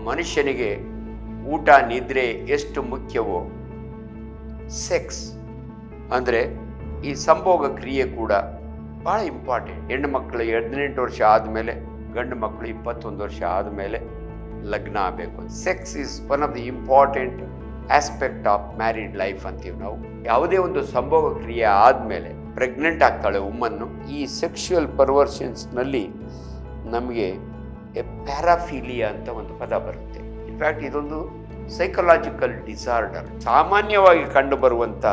ಮನುಷ್ಯನಿಗೆ ಊಟ ನಿದ್ರೆ ಎಷ್ಟು ಮುಖ್ಯವೋ ಸೆಕ್ಸ್ ಅಂದರೆ ಈ ಸಂಭೋಗ ಕ್ರಿಯೆ ಕೂಡ ಭಾಳ ಇಂಪಾರ್ಟೆಂಟ್. ಹೆಣ್ಣು ಮಕ್ಕಳು 18 ವರ್ಷ ಆದಮೇಲೆ, ಗಂಡು ಮಕ್ಕಳು 21 ವರ್ಷ ಆದಮೇಲೆ ಲಗ್ನ ಆಗಬೇಕು. Sex is one of the important aspect of married life ಅಂತೀವಿ ನಾವು. ಯಾವುದೇ ಒಂದು ಸಂಭೋಗ ಕ್ರಿಯೆ ಆದಮೇಲೆ ಪ್ರೆಗ್ನೆಂಟ್ ಆಗ್ತಾಳೆ ವುಮ್ಮನ್ನು. ಈ ಸೆಕ್ಷುವಲ್ ಪರ್ವರ್ಷನ್ಸ್ನಲ್ಲಿ ನಮಗೆ ಪ್ಯಾರಾಫಿಲಿಯಾ ಅಂತ ಒಂದು ಪದ ಬರುತ್ತೆ. ಇನ್ಫ್ಯಾಕ್ಟ್ ಇದೊಂದು ಸೈಕಲಾಜಿಕಲ್ ಡಿಸಾರ್ಡರ್. ಸಾಮಾನ್ಯವಾಗಿ ಕಂಡುಬರುವಂಥ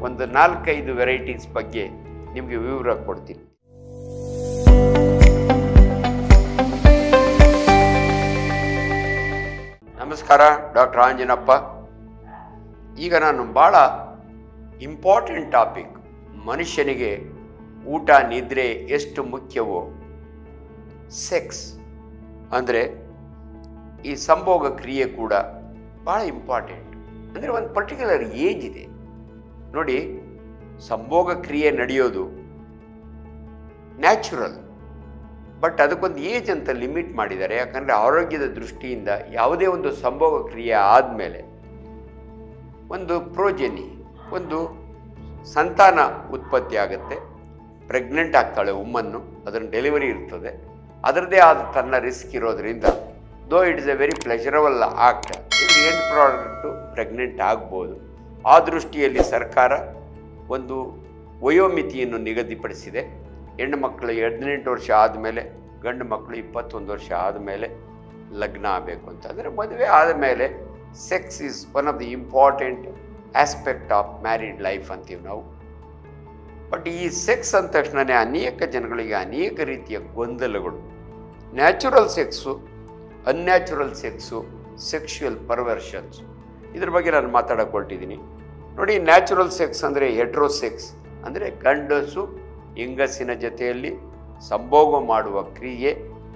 ಒಂದು 4-5 ವೆರೈಟೀಸ್ ಬಗ್ಗೆ ನಿಮಗೆ ವಿವರ ಕೊಡ್ತೀನಿ. ನಮಸ್ಕಾರ, ಡಾಕ್ಟರ್ ಆಂಜನಪ್ಪ. ಈಗ ನಾನು ಭಾಳ ಇಂಪಾರ್ಟೆಂಟ್ ಟಾಪಿಕ್, ಮನುಷ್ಯನಿಗೆ ಊಟ ನಿದ್ರೆ ಎಷ್ಟು ಮುಖ್ಯವೋ ಸೆಕ್ಸ್ ಅಂದರೆ ಈ ಸಂಭೋಗ ಕ್ರಿಯೆ ಕೂಡ ಭಾಳ ಇಂಪಾರ್ಟೆಂಟ್. ಅಂದರೆ ಒಂದು ಪರ್ಟಿಕ್ಯುಲರ್ ಏಜ್ ಇದೆ ನೋಡಿ. ಸಂಭೋಗ ಕ್ರಿಯೆ ನಡೆಯೋದು ನ್ಯಾಚುರಲ್, ಬಟ್ ಅದಕ್ಕೊಂದು ಏಜ್ ಅಂತ ಲಿಮಿಟ್ ಮಾಡಿದ್ದಾರೆ. ಯಾಕಂದರೆ ಆರೋಗ್ಯದ ದೃಷ್ಟಿಯಿಂದ ಯಾವುದೇ ಒಂದು ಸಂಭೋಗ ಕ್ರಿಯೆ ಆದಮೇಲೆ ಒಂದು ಪ್ರೋಜನಿ, ಒಂದು ಸಂತಾನ ಉತ್ಪತ್ತಿ ಆಗುತ್ತೆ. ಪ್ರೆಗ್ನೆಂಟ್ ಆಗ್ತಾಳೆ ವುಮ್ಮನ್ನು, ಅದನ್ನು ಡೆಲಿವರಿ ಇರ್ತದೆ. ಅದರದ್ದೇ ಆದ ತನ್ನ ರಿಸ್ಕ್ ಇರೋದರಿಂದ though it is a very pleasurable act, ಇದು ಎಂಡ್ ಪ್ರಾಡಕ್ಟು ಪ್ರೆಗ್ನೆಂಟ್ ಆಗ್ಬೋದು. ಆ ದೃಷ್ಟಿಯಲ್ಲಿ ಸರ್ಕಾರ ಒಂದು ವಯೋಮಿತಿಯನ್ನು ನಿಗದಿಪಡಿಸಿದೆ. ಹೆಣ್ಣು ಮಕ್ಕಳು 18 ವರ್ಷ ಆದಮೇಲೆ, ಗಂಡು ಮಕ್ಕಳು 21 ವರ್ಷ ಆದಮೇಲೆ ಲಗ್ನ ಆಗಬೇಕು ಅಂತ. ಅಂದರೆ ಮದುವೆ ಆದಮೇಲೆ sex is one of the important aspect of married life ಅಂತೀವಿ ನಾವು. ಬಟ್ ಈ ಸೆಕ್ಸ್ ಅಂದ ತಕ್ಷಣವೇ ಅನೇಕ ಜನಗಳಿಗೆ ಅನೇಕ ರೀತಿಯ ಗೊಂದಲಗಳು. Natural sex, unnatural sex, sexual perversions, ಇದ್ರ ಬಗ್ಗೆ ನಾನು ಮಾತಾಡೋಕೆ ಹೊರಟಿದ್ದೀನಿ ನೋಡಿ. ನ್ಯಾಚುರಲ್ ಸೆಕ್ಸ್ ಅಂದರೆ ಹೆಟ್ರೋಸೆಕ್ಸ್, ಅಂದರೆ ಗಂಡಸು ಹೆಂಗಸಿನ ಜೊತೆಯಲ್ಲಿ ಸಂಭೋಗ ಮಾಡುವ ಕ್ರಿಯೆ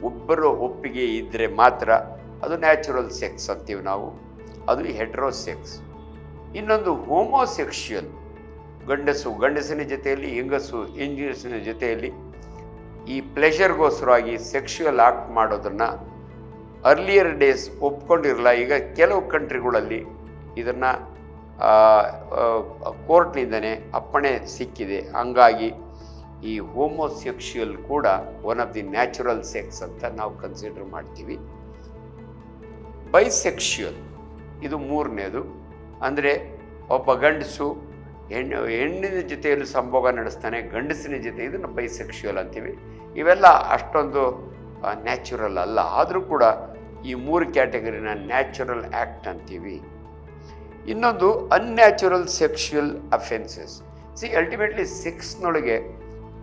ಒಬ್ಬರು ಒಪ್ಪಿಗೆ ಇದ್ದರೆ ಮಾತ್ರ ಅದು ನ್ಯಾಚುರಲ್ ಸೆಕ್ಸ್ ಅಂತೀವಿ ನಾವು, ಅದು ಹೆಟ್ರೋಸೆಕ್ಸ್. ಇನ್ನೊಂದು ಹೋಮೋಸೆಕ್ಷುವಲ್, ಗಂಡಸು ಗಂಡಸಿನ ಜೊತೆಯಲ್ಲಿ, ಹೆಂಗಸಿನ ಜೊತೆಯಲ್ಲಿ ಈ ಪ್ಲೆಷರ್ಗೋಸ್ಕರವಾಗಿ ಸೆಕ್ಷುವಲ್ ಆಕ್ಟ್ ಮಾಡೋದನ್ನು ಅರ್ಲಿಯರ್ ಡೇಸ್ ಒಪ್ಕೊಂಡಿರಲ್ಲ. ಈಗ ಕೆಲವು ಕಂಟ್ರಿಗಳಲ್ಲಿ ಇದನ್ನು ಕೋರ್ಟ್ನಿಂದನೇ ಅಪ್ಪಣೆ ಸಿಕ್ಕಿದೆ. ಹಂಗಾಗಿ ಈ ಹೋಮೋಸೆಕ್ಷುವಲ್ ಕೂಡ one of the natural sex ಅಂತ ನಾವು ಕನ್ಸಿಡರ್ ಮಾಡ್ತೀವಿ. ಬೈಸೆಕ್ಷುವಲ್ ಇದು ಮೂರನೇದು. ಅಂದರೆ ಒಬ್ಬ ಗಂಡಸು ಹೆಣ್ಣಿನ ಜೊತೆಯಲ್ಲಿ ಸಂಭೋಗ ನಡೆಸ್ತಾನೆ, ಗಂಡಸಿನ ಜೊತೆ, ಇದನ್ನು ಬೈಸೆಕ್ಷುವಲ್ ಅಂತೀವಿ. ಇವೆಲ್ಲ ಅಷ್ಟೊಂದು ನ್ಯಾಚುರಲ್ ಅಲ್ಲ, ಆದರೂ ಕೂಡ ಈ 3 ಕ್ಯಾಟಗರಿನ ನ್ಯಾಚುರಲ್ ಆ್ಯಕ್ಟ್ ಅಂತೀವಿ. ಇನ್ನೊಂದು ಅನ್ಯಾಚುರಲ್ ಸೆಕ್ಷುವಲ್ ಅಫೆನ್ಸಸ್. ಅಲ್ಟಿಮೇಟ್ಲಿ ಸೆಕ್ಸ್ನೊಳಗೆ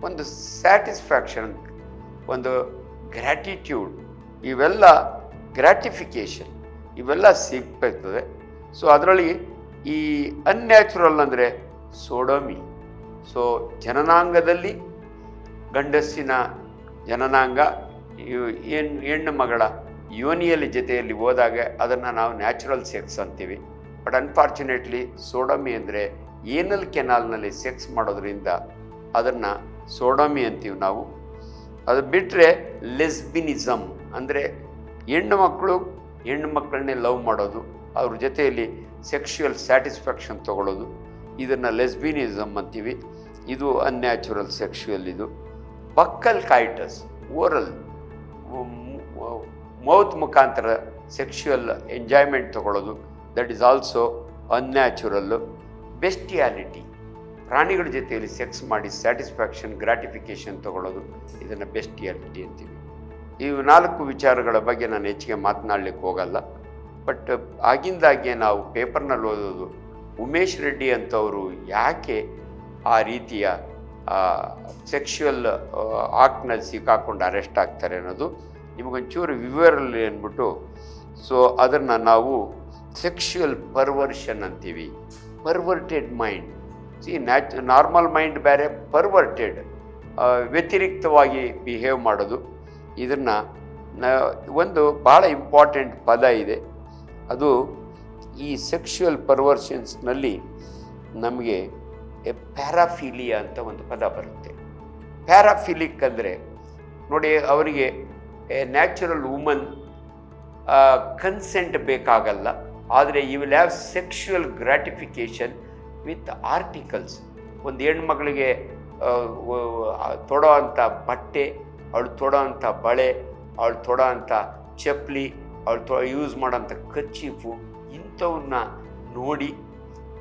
ಒಂದು ಸ್ಯಾಟಿಸ್ಫ್ಯಾಕ್ಷನ್, ಒಂದು ಗ್ರ್ಯಾಟಿಟ್ಯೂಡ್, ಇವೆಲ್ಲ ಗ್ರ್ಯಾಟಿಫಿಕೇಷನ್ ಇವೆಲ್ಲ ಸಿಗ್ಬೇಕಾಗ್ತದೆ. ಸೊ ಅದರೊಳಗೆ ಈ ಅನ್ಯಾಚುರಲ್ ಅಂದರೆ ಸೋಡೋಮಿ. ಸೊ ಜನನಾಂಗದಲ್ಲಿ ಗಂಡಸಿನ ಜನನಾಂಗ ಹೆಣ್ಣು ಮಗಳ ಯೋನಿಯಲ್ಲಿ ಜೊತೆಯಲ್ಲಿ ಹೋದಾಗ ಅದನ್ನು ನಾವು ನ್ಯಾಚುರಲ್ ಸೆಕ್ಸ್ ಅಂತೀವಿ. ಬಟ್ ಅನ್ಫಾರ್ಚುನೇಟ್ಲಿ ಸೋಡೋಮಿ ಅಂದರೆ ಏನಲ್ ಕೆನಾಲ್ನಲ್ಲಿ ಸೆಕ್ಸ್ ಮಾಡೋದ್ರಿಂದ ಅದನ್ನು ಸೋಡೋಮಿ ಅಂತೀವಿ ನಾವು. ಅದು ಬಿಟ್ಟರೆ ಲೆಸ್ಬಿನಿಸಮ್ ಅಂದರೆ ಹೆಣ್ಣು ಮಕ್ಕಳನ್ನೇ ಲವ್ ಮಾಡೋದು, ಅವ್ರ ಜೊತೆಯಲ್ಲಿ ಸೆಕ್ಷುವಲ್ ಸ್ಯಾಟಿಸ್ಫ್ಯಾಕ್ಷನ್ ತೊಗೊಳ್ಳೋದು, ಇದನ್ನು ಲೆಸ್ಬಿನಿಸಮ್ ಅಂತೀವಿ. ಇದು ಅನ್ಯಾಚುರಲ್ ಸೆಕ್ಷುವಲ್. ಇದು ಬಕ್ಕಲ್ ಕೈಟಸ್, ಓರಲ್ ಮೌತ್ ಮುಖಾಂತರ ಸೆಕ್ಷುವಲ್ ಎಂಜಾಯ್ಮೆಂಟ್ ತೊಗೊಳ್ಳೋದು, ದಟ್ ಈಸ್ ಆಲ್ಸೋ ಅನ್ಯಾಚುರಲ್ಲು. ಬೆಸ್ಟಿಯಾಲಿಟಿ, ಪ್ರಾಣಿಗಳ ಜೊತೆಯಲ್ಲಿ ಸೆಕ್ಸ್ ಮಾಡಿ ಸ್ಯಾಟಿಸ್ಫ್ಯಾಕ್ಷನ್ ಗ್ರಾಟಿಫಿಕೇಷನ್ ತೊಗೊಳ್ಳೋದು, ಇದನ್ನು ಬೆಸ್ಟಿಯಾಲಿಟಿ ಅಂತೀವಿ. ಈ 4 ವಿಚಾರಗಳ ಬಗ್ಗೆ ನಾನು ಹೆಚ್ಚಿಗೆ ಮಾತನಾಡಲಿಕ್ಕೆ ಹೋಗಲ್ಲ. ಬಟ್ ಆಗಿಂದಾಗೆ ನಾವು ಪೇಪರ್ನಲ್ಲಿ ಓದೋದು, ಉಮೇಶ್ ರೆಡ್ಡಿ ಅಂತವರು ಯಾಕೆ ಆ ರೀತಿಯ ಸೆಕ್ಷುವಲ್ ಆಕ್ಟ್ನಲ್ಲಿ ಸಿಕ್ಕಾಕೊಂಡು ಅರೆಸ್ಟ್ ಆಗ್ತಾರೆ ಅನ್ನೋದು ನಿಮಗೊಂಚೂರು ವಿವರಲ್ಲಿ ಅಂದ್ಬಿಟ್ಟು. ಸೊ ಅದನ್ನು ನಾವು ಸೆಕ್ಷುವಲ್ ಪರ್ವರ್ಷನ್ ಅಂತೀವಿ. ಪರ್ವರ್ಟೆಡ್ ಮೈಂಡ್, ನಾರ್ಮಲ್ ಮೈಂಡ್ ಬೇರೆ, ಪರ್ವರ್ಟೆಡ್ ವ್ಯತಿರಿಕ್ತವಾಗಿ ಬಿಹೇವ್ ಮಾಡೋದು. ಇದನ್ನು ಒಂದು ಭಾಳ ಇಂಪಾರ್ಟೆಂಟ್ ಪದ ಇದೆ, ಅದು ಈ ಸೆಕ್ಷುವಲ್ ಪರ್ವರ್ಷನ್ಸ್ನಲ್ಲಿ ನಮಗೆ ಪ್ಯಾರಾಫಿಲಿಯಾ ಅಂತ ಒಂದು ಪದ ಬರುತ್ತೆ. ಪ್ಯಾರಾಫಿಲಿಕ್ ಅಂದರೆ ನೋಡಿ, ಅವರಿಗೆ ಎ ನ್ಯಾಚುರಲ್ ವುಮನ್ ಕನ್ಸೆಂಟ್ ಬೇಕಾಗಲ್ಲ. ಆದರೆ you will have sexual gratification with articles. ಒಂದು ಹೆಣ್ಮಗಳಿಗೆ ತೊಡೋ ಅಂಥ ಬಟ್ಟೆ, ಅವಳು ತೊಡೋ ಅಂಥ ಬಳೆ, ಅವಳು ತೊಡೋ ಅಂಥ ಚಪ್ಪಲಿ, ಅವಳು ಯೂಸ್ ಮಾಡೋಂಥ ಕರ್ಚೀಫು, ಇಂಥವನ್ನ ನೋಡಿ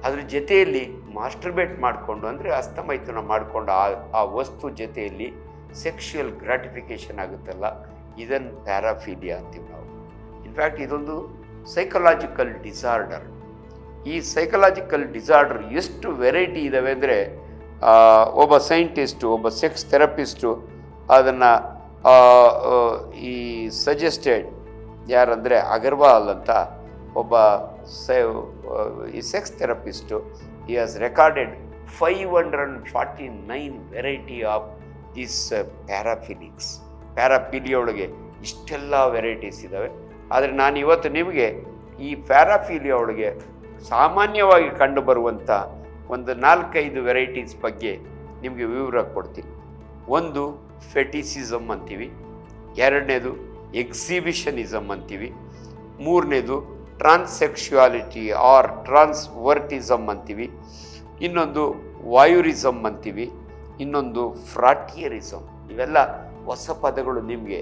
ಅದ್ರ ಜೊತೆಯಲ್ಲಿ ಮಾಸ್ಟರ್ಬೇಟ್ ಮಾಡಿಕೊಂಡು, ಅಂದರೆ ಹಸ್ತಮೈಥುನ ಮಾಡಿಕೊಂಡು ಆ ವಸ್ತು ಜೊತೆಯಲ್ಲಿ ಸೆಕ್ಷುವಲ್ ಗ್ರಾಟಿಫಿಕೇಷನ್ ಆಗುತ್ತಲ್ಲ, ಇದನ್ನು ಪ್ಯಾರಾಫಿಲಿಯಾ ಅಂತೀವಿ ನಾವು. ಇನ್ಫ್ಯಾಕ್ಟ್ ಇದೊಂದು ಸೈಕಲಾಜಿಕಲ್ ಡಿಸಾರ್ಡರ್. ಈ ಸೈಕಲಾಜಿಕಲ್ ಡಿಸಾರ್ಡರ್ ಎಷ್ಟು ವೆರೈಟಿ ಇದ್ದಾವೆ ಅಂದರೆ, ಒಬ್ಬ ಸೈಂಟಿಸ್ಟು, ಒಬ್ಬ ಸೆಕ್ಸ್ ಥೆರಪಿಸ್ಟು ಅದನ್ನು ಈ ಸಜೆಸ್ಟೆಡ್, ಯಾರಂದರೆ ಅಗರ್ವಾಲ್ ಅಂತ ಒಬ್ಬ ಈ sex therapist, he has recorded 549 variety of this paraphilics. Paraphilia ಒಳಗೆ ಇಷ್ಟೆಲ್ಲ ವೆರೈಟೀಸ್ ಇದ್ದಾವೆ. ಆದರೆ ನಾನು ಇವತ್ತು ನಿಮಗೆ ಈ ಪ್ಯಾರಾಫಿಲಿಯಾ ಒಳಗೆ ಸಾಮಾನ್ಯವಾಗಿ ಕಂಡುಬರುವಂಥ ಒಂದು 4-5 ವೆರೈಟೀಸ್ ಬಗ್ಗೆ ನಿಮಗೆ ವಿವರ ಕೊಡ್ತೀನಿ. ಒಂದು ಫೆಟಿಸಿಸಮ್ ಅಂತೀವಿ, ಎರಡನೇದು ಎಕ್ಸಿಬಿಷನಿಸಮ್ ಅಂತೀವಿ, ಮೂರನೇದು ಟ್ರಾನ್ಸೆಕ್ಷುಯಾಲಿಟಿ ಆರ್ ಟ್ರಾನ್ಸ್ವರ್ಟಿಸಮ್ ಅಂತೀವಿ, ಇನ್ನೊಂದು ವಾಯುರಿಸಮ್ ಅಂತೀವಿ, ಇನ್ನೊಂದು ಫ್ರಾಟಿಯರಿಸಮ್. ಇವೆಲ್ಲ ಹೊಸ ಪದಗಳು ನಿಮಗೆ,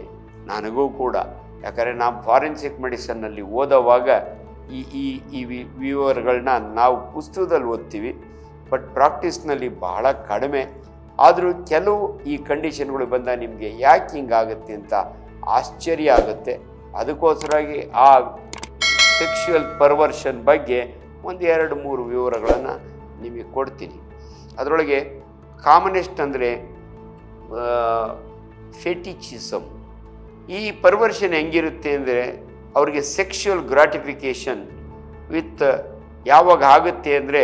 ನನಗೂ ಕೂಡ. ಯಾಕಂದರೆ ನಾವು ಫಾರೆನ್ಸಿಕ್ ಮೆಡಿಸನ್ನಲ್ಲಿ ಓದೋವಾಗ ಈ ವಿವರಗಳನ್ನ ನಾವು ಪುಸ್ತಕದಲ್ಲಿ ಓದ್ತೀವಿ, ಬಟ್ ಪ್ರಾಕ್ಟೀಸ್ನಲ್ಲಿ ಬಹಳ ಕಡಿಮೆ. ಆದರೂ ಕೆಲವು ಈ ಕಂಡೀಷನ್ಗಳು ಬಂದ ನಿಮಗೆ ಯಾಕೆ ಹಿಂಗಾಗುತ್ತೆ ಅಂತ ಆಶ್ಚರ್ಯ ಆಗುತ್ತೆ. ಅದಕ್ಕೋಸ್ಕರವಾಗಿ ಆ ಸೆಕ್ಷುವಲ್ ಪರ್ವರ್ಷನ್ ಬಗ್ಗೆ 1-2-3 ವಿವರಗಳನ್ನು ನಿಮಗೆ ಕೊಡ್ತೀನಿ. ಅದರೊಳಗೆ ಕಾಮನೆಸ್ಟ್ ಅಂದರೆ ಫೆಟಿಚಿಸಮ್. ಈ ಪರ್ವರ್ಷನ್ ಹೆಂಗಿರುತ್ತೆ ಅಂದರೆ, ಅವ್ರಿಗೆ ಸೆಕ್ಷುವಲ್ ಗ್ರಾಟಿಫಿಕೇಷನ್ ವಿತ್ ಯಾವಾಗ ಆಗುತ್ತೆ ಅಂದರೆ,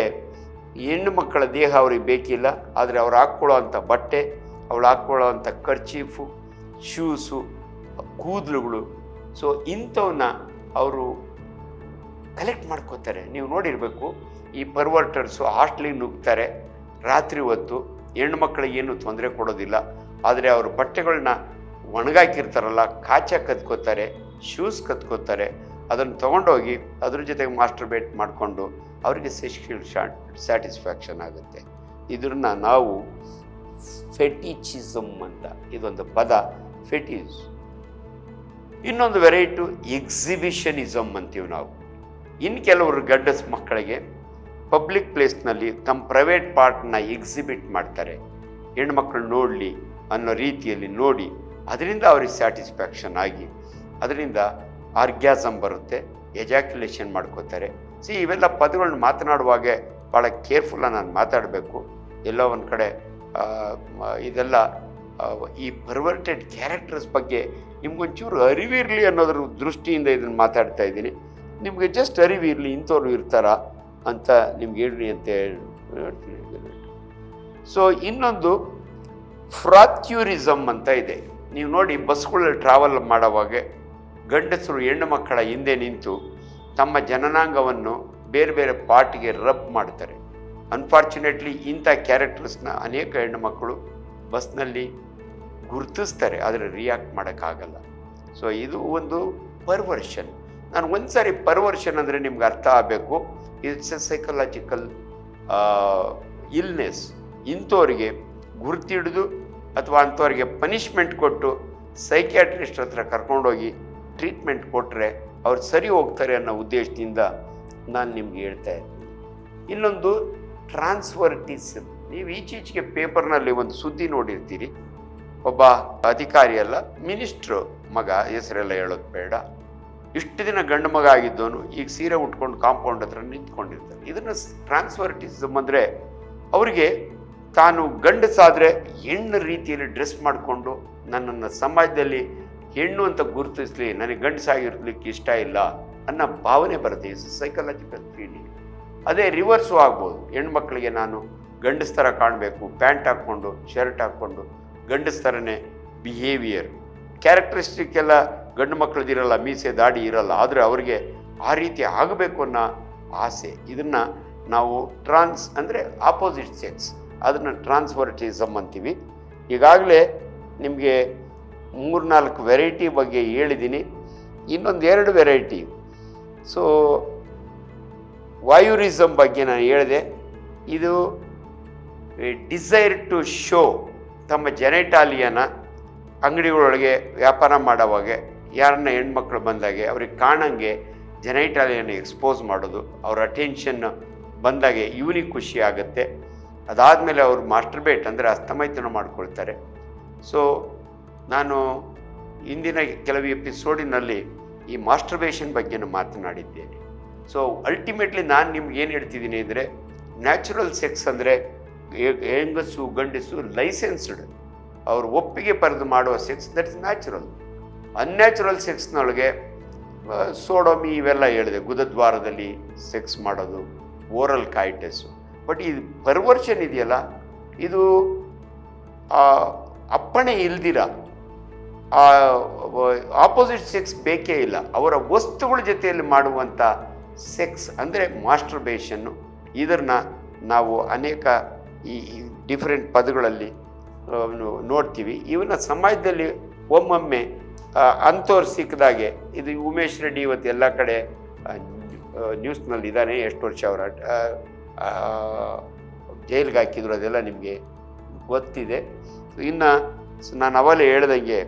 ಹೆಣ್ಣು ಮಕ್ಕಳ ದೇಹ ಅವ್ರಿಗೆ ಬೇಕಿಲ್ಲ, ಆದರೆ ಅವ್ರು ಹಾಕ್ಕೊಳ್ಳೋ ಅಂಥ ಬಟ್ಟೆ, ಅವಳು ಹಾಕ್ಕೊಳ್ಳೋ ಅಂಥ ಕರ್ಚೀಫು, ಶೂಸು, ಕೂದಲುಗಳು, ಸೊ ಇಂಥವನ್ನ ಅವರು ಕಲೆಕ್ಟ್ ಮಾಡ್ಕೋತಾರೆ. ನೀವು ನೋಡಿರಬೇಕು, ಈ ಪರ್ವರ್ಟರ್ಸು ಹಾಸ್ಟ್ಲಿಗೆ ನುಗ್ತಾರೆ ರಾತ್ರಿ ಹೊತ್ತು, ಹೆಣ್ಣು ಮಕ್ಕಳಿಗೆ ಏನೂ ತೊಂದರೆ ಕೊಡೋದಿಲ್ಲ, ಆದರೆ ಅವರು ಬಟ್ಟೆಗಳನ್ನ ಒಣಗಾಕಿರ್ತಾರಲ್ಲ, ಕಾಚ ಕತ್ಕೋತಾರೆ, ಶೂಸ್ ಕತ್ಕೋತಾರೆ, ಅದನ್ನು ತೊಗೊಂಡೋಗಿ ಅದ್ರ ಜೊತೆಗೆ ಮಾಸ್ಟರ್ಬೇಟ್ ಮಾಡಿಕೊಂಡು ಅವರಿಗೆ ಸೆಕ್ಷುವಲ್ ಸ್ಯಾಟಿಸ್ಫ್ಯಾಕ್ಷನ್ ಆಗುತ್ತೆ. ಇದನ್ನು ನಾವು ಫೆಟಿಚಿಸಮ್ ಅಂತ, ಇದೊಂದು ಪದ, ಫೆಟಿಸ್. ಇನ್ನೊಂದು ವೆರೈಟಿ ಎಕ್ಸಿಬಿಷನಿಸಮ್ ಅಂತೀವಿ ನಾವು. ಇನ್ನು ಕೆಲವರು ಗಂಡಸ ಮಕ್ಕಳಿಗೆ ಪಬ್ಲಿಕ್ ಪ್ಲೇಸ್ನಲ್ಲಿ ತಮ್ಮ ಪ್ರೈವೇಟ್ ಪಾರ್ಟ್ನ ಎಕ್ಸಿಬಿಟ್ ಮಾಡ್ತಾರೆ, ಹೆಣ್ಮಕ್ಳು ನೋಡಲಿ ಅನ್ನೋ ರೀತಿಯಲ್ಲಿ ನೋಡಿ, ಅದರಿಂದ ಅವ್ರಿಗೆ ಸ್ಯಾಟಿಸ್ಫ್ಯಾಕ್ಷನ್ ಆಗಿ ಅದರಿಂದ ಆರ್ಗ್ಯಾಸಮ್ ಬರುತ್ತೆ, ಎಜಾಕ್ಯುಲೇಷನ್ ಮಾಡ್ಕೋತಾರೆ. ಇವೆಲ್ಲ ಪದಗಳನ್ನ ಮಾತನಾಡುವಾಗ ಭಾಳ ಕೇರ್ಫುಲ್ಲಾಗಿ ನಾನು ಮಾತಾಡಬೇಕು. ಎಲ್ಲೋ ಒಂದು ಕಡೆ ಇದೆಲ್ಲ ಈ ಪರ್ವರ್ಟೆಡ್ ಕ್ಯಾರೆಕ್ಟರ್ಸ್ ಬಗ್ಗೆ ನಿಮ್ಗೊಂಚೂರು ಅರಿವಿರಲಿ ಅನ್ನೋದ್ರ ದೃಷ್ಟಿಯಿಂದ ಇದನ್ನು ಮಾತಾಡ್ತಾ ಇದ್ದೀನಿ. ನಿಮಗೆ ಜಸ್ಟ್ ಅರಿವಿರಲಿ, ಇಂಥವ್ರು ಇರ್ತಾರ ಅಂತ ನಿಮ್ಗೆ ಹೇಳಿ ಅಂತ ಹೇಳ್ತೀನಿ. ಸೊ ಇನ್ನೊಂದು ಫ್ರಾಟ್ಯೂರಿಸಮ್ ಅಂತ ಇದೆ. ನೀವು ನೋಡಿ, ಬಸ್ಗಳಲ್ಲಿ ಟ್ರಾವೆಲ್ ಮಾಡೋವಾಗ ಗಂಡಸರು ಹೆಣ್ಣು ಮಕ್ಕಳ ಹಿಂದೆ ನಿಂತು ತಮ್ಮ ಜನನಾಂಗವನ್ನು ಬೇರೆ ಬೇರೆ ಪಾರ್ಟಿಗೆ ರಬ್ ಮಾಡ್ತಾರೆ. ಅನ್ಫಾರ್ಚುನೇಟ್ಲಿ ಇಂಥ ಕ್ಯಾರೆಕ್ಟರ್ಸ್ನ ಅನೇಕ ಹೆಣ್ಣು ಮಕ್ಕಳು ಬಸ್ನಲ್ಲಿ ಗುರುತಿಸ್ತಾರೆ, ಆದರೆ ರಿಯಾಕ್ಟ್ ಮಾಡೋಕ್ಕಾಗಲ್ಲ. ಸೊ ಇದು ಒಂದು ಪರ್ವರ್ಷನ್. ನಾನು ಒಂದು ಸಾರಿ ಪರ್ವರ್ಷನ್ ಅಂದರೆ ನಿಮ್ಗೆ ಅರ್ಥ ಆಗಬೇಕು. It's a psychological illness. ಇಂಥವ್ರಿಗೆ ಗುರ್ತಿಡಿದು ಅಥವಾ ಅಂಥವ್ರಿಗೆ ಪನಿಷ್ಮೆಂಟ್ ಕೊಟ್ಟು ಸೈಕ್ಯಾಟ್ರಿಸ್ಟ್ ಹತ್ರ ಕರ್ಕೊಂಡೋಗಿ ಟ್ರೀಟ್ಮೆಂಟ್ ಕೊಟ್ಟರೆ ಅವ್ರು ಸರಿ ಹೋಗ್ತಾರೆ ಅನ್ನೋ ಉದ್ದೇಶದಿಂದ ನಾನು ನಿಮ್ಗೆ ಹೇಳ್ತಾ ಇದ್ದೀನಿ. ಇನ್ನೊಂದು ಟ್ರಾನ್ಸ್ವರ್ಟಿಸಮ್. ನೀವು ಈಚೀಚೆಗೆ ಪೇಪರ್ನಲ್ಲಿ ಒಂದು ಸುದ್ದಿ ನೋಡಿರ್ತೀರಿ. ಒಬ್ಬ ಅಧಿಕಾರಿ ಅಲ್ಲ, ಮಿನಿಸ್ಟ್ರು ಮಗ, ಹೆಸರೆಲ್ಲ ಹೇಳೋದು ಬೇಡ, ಇಷ್ಟು ದಿನ ಗಂಡು ಮಗ ಆಗಿದ್ದವನು ಈಗ ಸೀರೆ ಉಟ್ಕೊಂಡು ಕಾಂಪೌಂಡ್ ಹತ್ರ ನಿಂತ್ಕೊಂಡಿರ್ತಾನೆ. ಇದನ್ನು ಟ್ರಾನ್ಸ್ವರ್ಟಿಸಮ್ ಅಂದರೆ ಅವರಿಗೆ ತಾನು ಗಂಡಸಾದರೆ ಹೆಣ್ಣು ರೀತಿಯಲ್ಲಿ ಡ್ರೆಸ್ ಮಾಡಿಕೊಂಡು ನನ್ನನ್ನು ಸಮಾಜದಲ್ಲಿ ಹೆಣ್ಣು ಅಂತ ಗುರುತಿಸಲಿ, ನನಗೆ ಗಂಡಸಾಗಿರ್ಲಿಕ್ಕೆ ಇಷ್ಟ ಇಲ್ಲ ಅನ್ನೋ ಭಾವನೆ ಬರುತ್ತೆ. Is psychological feeling. ಅದೇ ರಿವರ್ಸು ಆಗ್ಬೋದು. ಹೆಣ್ಮಕ್ಳಿಗೆ ನಾನು ಗಂಡಸ ಥರ ಕಾಣಬೇಕು, ಪ್ಯಾಂಟ್ ಹಾಕ್ಕೊಂಡು ಶರ್ಟ್ ಹಾಕ್ಕೊಂಡು ಗಂಡಸ ಥರನೇ ಬಿಹೇವಿಯರ್, ಕ್ಯಾರೆಕ್ಟರಿಸ್ಟಿಕ್ ಎಲ್ಲ ಗಂಡು ಮಕ್ಕಳದಿರಲ್ಲ, ಮೀಸೆ ದಾಡಿ ಇರಲ್ಲ, ಆದರೆ ಅವರಿಗೆ ಆ ರೀತಿ ಆಗಬೇಕು ಅನ್ನೋ ಆಸೆ. ಇದನ್ನು ನಾವು ಟ್ರಾನ್ಸ್ ಅಂದರೆ ಆಪೋಸಿಟ್ ಸೆಕ್ಸ್, ಅದನ್ನು ಟ್ರಾನ್ಸ್ವರ್ಟಿಸಮ್ ಅಂತೀವಿ. ಈಗಾಗಲೇ ನಿಮಗೆ 3-4 ವೆರೈಟಿ ಬಗ್ಗೆ ಹೇಳಿದ್ದೀನಿ. ಇನ್ನೊಂದು 2 ವೆರೈಟಿ. ಸೊ ವಾಯುರಿಸಮ್ ಬಗ್ಗೆ ನಾನು ಹೇಳಿದೆ. ಇದು ಡಿಸೈರ್ ಟು ಶೋ, ತಮ್ಮ ಜೆನೆಟಾಲಿಯನ ಅಂಗಡಿಗಳೊಳಗೆ ವ್ಯಾಪಾರ ಮಾಡೋವಾಗ ಯಾರನ್ನ ಹೆಣ್ಮಕ್ಳು ಬಂದಾಗೆ ಅವ್ರಿಗೆ ಕಾಣಂಗೆ ಜೆನೆಟಾಲಿಯನ್ನ ಎಕ್ಸ್ಪೋಸ್ ಮಾಡೋದು, ಅವ್ರ ಅಟೆನ್ಷನ್ ಬಂದಾಗೆ ಇವನಿಗೆ ಖುಷಿ ಆಗುತ್ತೆ. ಅದಾದಮೇಲೆ ಅವರು ಮಾಸ್ಟರ್ಬೇಟ್ ಅಂದರೆ ಹಸ್ತಮೈಥುನ ಮಾಡ್ಕೊಳ್ತಾರೆ. ಸೊ ನಾನು ಇಂದಿನ ಕೆಲವು ಎಪಿಸೋಡಿನಲ್ಲಿ ಈ ಮಾಸ್ಟರ್ಬೇಷನ್ ಬಗ್ಗೆನೂ ಮಾತನಾಡಿದ್ದೇನೆ. ಸೊ ಅಲ್ಟಿಮೇಟ್ಲಿ ನಾನು ನಿಮ್ಗೆ ಏನು ಹೇಳ್ತಿದ್ದೀನಿ ಅಂದರೆ, ನ್ಯಾಚುರಲ್ ಸೆಕ್ಸ್ ಅಂದರೆ ಹೆಂಗಸು ಗಂಡಸು ಲೈಸೆನ್ಸ್ಡ್, ಅವರು ಒಪ್ಪಿಗೆ ಪಡೆದು ಮಾಡುವ sex, that is natural. Unnatural ಸೆಕ್ಸ್ನೊಳಗೆ ಸೋಡೋಮಿ ಇವೆಲ್ಲ ಹೇಳಿದೆ, ಗುದದ್ವಾರದಲ್ಲಿ ಸೆಕ್ಸ್ ಮಾಡೋದು, ಓರಲ್ ಕಾಯಿಟಸ್ಸು. ಬಟ್ ಇದು ಪರ್ವರ್ಷನ್ ಇದೆಯಲ್ಲ, ಇದು ಅಪ್ಪಣೆ ಇಲ್ದಿರ ಆಪೋಸಿಟ್ ಸೆಕ್ಸ್ ಬೇಕೇ ಇಲ್ಲ, ಅವರ ವಸ್ತುಗಳ ಜೊತೆಯಲ್ಲಿ ಮಾಡುವಂಥ ಸೆಕ್ಸ್ ಅಂದರೆ ಮಾಸ್ಟರ್ಬೇಷನ್ನು. ಇದನ್ನ ನಾವು ಅನೇಕ ಈ ಡಿಫ್ರೆಂಟ್ ಪದಗಳಲ್ಲಿ ನೋಡ್ತೀವಿ. ಇವನ್ನ ಸಮಾಜದಲ್ಲಿ ಒಮ್ಮೊಮ್ಮೆ ಅಂಥವ್ರು ಸಿಕ್ಕಿದಾಗೆ, ಇದು ಉಮೇಶ್ ರೆಡ್ಡಿ ಇವತ್ತು ಎಲ್ಲ ಕಡೆ ನ್ಯೂಸ್ನಲ್ಲಿ ಇದ್ದಾನೆ, ಎಷ್ಟು ವರ್ಷ ಅವರ ಜೈಲಿಗೆ ಹಾಕಿದ್ರು ಅದೆಲ್ಲ ನಿಮಗೆ ಗೊತ್ತಿದೆ. ಇನ್ನು ನಾನು ಅವಲೇ ಹೇಳ್ದಂಗೆ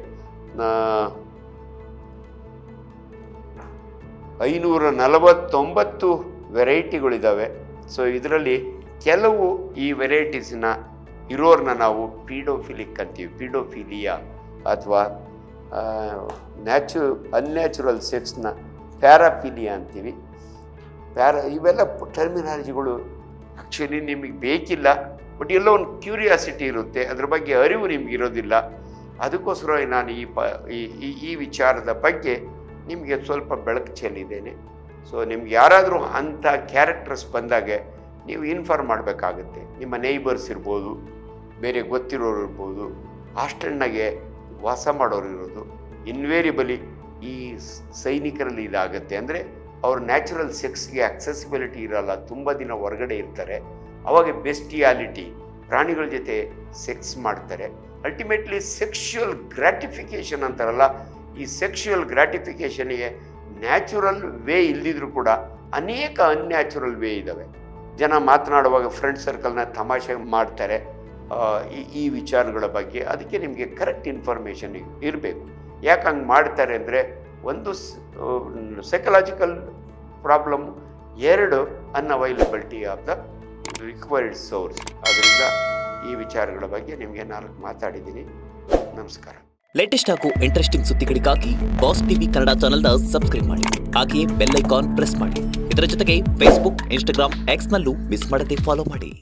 549 ವೆರೈಟಿಗಳಿದ್ದಾವೆ. ಸೊ ಇದರಲ್ಲಿ ಕೆಲವು ಈ ವೆರೈಟೀಸ್ನ ಇರೋರನ್ನ ನಾವು ಪೀಡೋಫಿಲಿಕ್ ಅಂತೀವಿ, ಪೀಡೋಫಿಲಿಯಾ ಅಥವಾ ಅನ್ಯಾಚುರಲ್ ಸೆಕ್ಸ್ನ ಪ್ಯಾರಾಫಿಲಿಯಾ ಅಂತೀವಿ. ಇವೆಲ್ಲ ಟರ್ಮಿನಾಲಜಿಗಳು ಆ್ಯಕ್ಚುಲಿ ನಿಮಗೆ ಬೇಕಿಲ್ಲ, ಬಟ್ ಎಲ್ಲೋ ಒಂದು ಕ್ಯೂರಿಯಾಸಿಟಿ ಇರುತ್ತೆ, ಅದ್ರ ಬಗ್ಗೆ ಅರಿವು ನಿಮ್ಗೆ ಇರೋದಿಲ್ಲ. ಅದಕ್ಕೋಸ್ಕರ ನಾನು ಈ ವಿಚಾರದ ಬಗ್ಗೆ ನಿಮಗೆ ಸ್ವಲ್ಪ ಬೆಳಕು ಚೆಲ್ಲಿದ್ದೇನೆ. ಸೊ ನಿಮ್ಗೆ ಯಾರಾದರೂ ಅಂಥ ಕ್ಯಾರೆಕ್ಟರ್ಸ್ ಬಂದಾಗೆ ನೀವು ಇನ್ಫಾರ್ಮ್ ಮಾಡಬೇಕಾಗುತ್ತೆ. ನಿಮ್ಮ ನೇಯ್ಬರ್ಸ್ ಇರ್ಬೋದು, ಬೇರೆ ಗೊತ್ತಿರೋರು ಇರ್ಬೋದು, ಹಾಸ್ಟೆಲ್ನಾಗೆ ವಾಸ ಮಾಡೋರು ಇರೋದು. ಇನ್ವೇರಿಬಲಿ ಈ ಸೈನಿಕರಲ್ಲಿ ಇದಾಗುತ್ತೆ. ಅಂದರೆ ಅವ್ರ ನ್ಯಾಚುರಲ್ ಸೆಕ್ಸ್ಗೆ ಅಕ್ಸೆಸಿಬಿಲಿಟಿ ಇರೋಲ್ಲ, ತುಂಬ ದಿನ ಹೊರಗಡೆ ಇರ್ತಾರೆ. ಅವಾಗ ಬೆಸ್ಟಿಯಾಲಿಟಿ, ಪ್ರಾಣಿಗಳ ಜೊತೆ ಸೆಕ್ಸ್ ಮಾಡ್ತಾರೆ. ಅಲ್ಟಿಮೇಟ್ಲಿ ಸೆಕ್ಷುವಲ್ ಗ್ರ್ಯಾಟಿಫಿಕೇಷನ್ ಅಂತಾರಲ್ಲ, ಈ ಸೆಕ್ಷುವಲ್ ಗ್ರ್ಯಾಟಿಫಿಕೇಷನ್ಗೆ ನ್ಯಾಚುರಲ್ ವೇ ಇಲ್ದಿದ್ರು ಕೂಡ ಅನೇಕ ಅನ್ಯಾಚುರಲ್ ವೇ ಇದ್ದಾವೆ. ಜನ ಮಾತನಾಡುವಾಗ ಫ್ರೆಂಡ್ ಸರ್ಕಲ್ನ ತಮಾಷೆ ಮಾಡ್ತಾರೆ ಈ ವಿಚಾರಗಳ ಬಗ್ಗೆ. ಅದಕ್ಕೆ ನಿಮಗೆ ಕರೆಕ್ಟ್ ಇನ್ಫಾರ್ಮೇಷನ್ ಇರಬೇಕು. ಯಾಕೆ ಹಂಗೆ ಮಾಡ್ತಾರೆ ಅಂದರೆ, ಒಂದು psychological problem, 2 unavailability of the required source. ಅದರಿಂದ ಈ ವಿಚಾರಗಳ ಬಗ್ಗೆ ನಿಮಗೆ 4 ಮಾತಾಡಿದ್ದೀನಿ. ನಮಸ್ಕಾರ. ಲೇಟೆಸ್ಟ್ ಹಾಗೂ ಇಂಟ್ರೆಸ್ಟಿಂಗ್ ಸುದ್ದಿಗಳಿಗಾಗಿ ಬಾಸ್ ಟಿವಿ ಕನ್ನಡ ಚಾನೆಲ್ನ ಸಬ್ಸ್ಕ್ರೈಬ್ ಮಾಡಿ. ಹಾಗೆಯೇ ಬೆಲ್ ಐಕಾನ್ ಪ್ರೆಸ್ ಮಾಡಿ. ಇದರ ಜೊತೆಗೆ ಫೇಸ್ಬುಕ್, ಇನ್ಸ್ಟಾಗ್ರಾಮ್, ಎಕ್ಸ್ನಲ್ಲೂ ಮಿಸ್ ಮಾಡದೆ ಫಾಲೋ ಮಾಡಿ.